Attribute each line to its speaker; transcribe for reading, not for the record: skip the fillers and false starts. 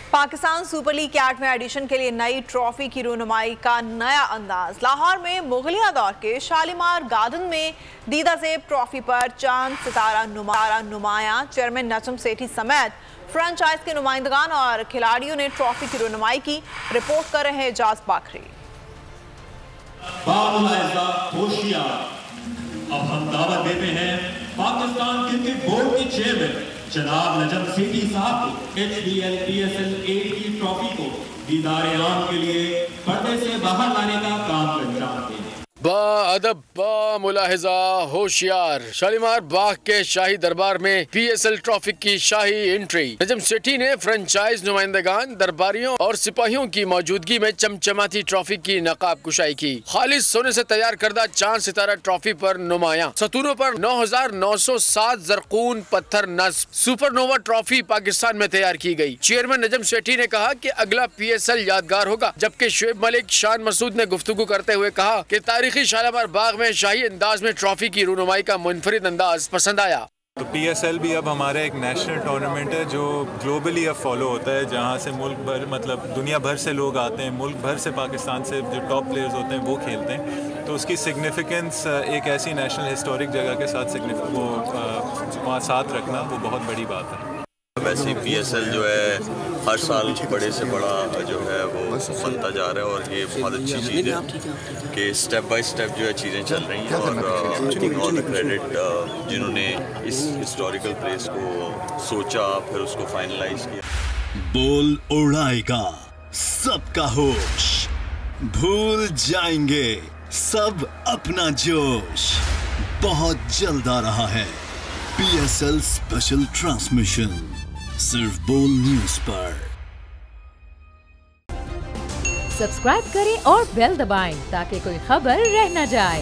Speaker 1: Pakistan super league के 8वें addition के लिए नई ट्रॉफी की रूनुमाई का नया अंदाज। लाहौर में मुगलिया दौर के शालीमार गार्डन में दीदा ज़ेब ट्रॉफी पर चांद सितारा नुमाया चेयरमैन नजम सेठी समेत फ्रेंचाइज के नुमाइंदगान और खिलाड़ियों ने ट्रॉफी की रूनुमाई की। रिपोर्ट कर रहे हैं एजाज बाखरी।
Speaker 2: अब हम दावत देते हैं पाकिस्तान क्रिकेट बोर्ड के चेयरमैन जनाब नजम सेठी साहब को HBL PSL 8 की ट्रॉफी को दीदारे आम के लिए पर्दे से बाहर लाने का काम अंजाम दें।
Speaker 3: बाअदब मुलाहिजा होशियार शालीमार बाग के शाही दरबार में PSL ट्रॉफी की शाही एंट्री। नजम सेठी ने फ्रेंचाइज नुमाइंदगान, दरबारियों और सिपाहियों की मौजूदगी में चमचमाती ट्रॉफी की नकाब कुशाई की। खालिस सोने से तैयार करदा चांद सितारा ट्रॉफी पर नुमाया सतूरों पर 9907 जरकून पत्थर नस्ब सुपरनोवा ट्रॉफी पाकिस्तान में तैयार की गई। चेयरमैन नजम सेठी ने कहा कि अगला PSL यादगार होगा, जबकि शुएब मलिक शान मसूद ने गुफ्तगू करते हुए कहा कि तारीखी शालीमार बाग में शाही अंदाज में ट्रॉफी की रूनुमाई का मुनफरिद अंदाज पसंद आया।
Speaker 4: तो PSL भी अब हमारा एक नेशनल टूर्नामेंट है जो ग्लोबली अब फॉलो होता है, जहाँ से मुल्क भर मतलब दुनिया भर से लोग आते हैं, मुल्क भर से पाकिस्तान से जो टॉप प्लेयर्स होते हैं वो खेलते हैं। तो उसकी सिग्निफिकेंस एक ऐसी नेशनल हिस्टोरिक जगह के साथ वो वहाँ साथ रखना वो बहुत बड़ी बात है।
Speaker 5: वैसे PSL जो है हर साल बड़े से बड़ा जो है वो बनता जा रहा है और ये बहुत अच्छी चीज़ है कि स्टेप बाय स्टेप जो है चीज़ें चल रही हैं और ऑल द क्रेडिट जिन्होंने इस हिस्टोरिकल प्लेस को सोचा फिर उसको फाइनलाइज किया।
Speaker 6: बोल उड़ाएगा सबका होश, भूल जाएंगे सब अपना जोश। बहुत जल्द आ रहा है PSL स्पेशल ट्रांसमिशन सिर्फ बोल न्यूज पर।
Speaker 7: सब्सक्राइब करें और बेल दबाएं ताकि कोई खबर रह न जाए।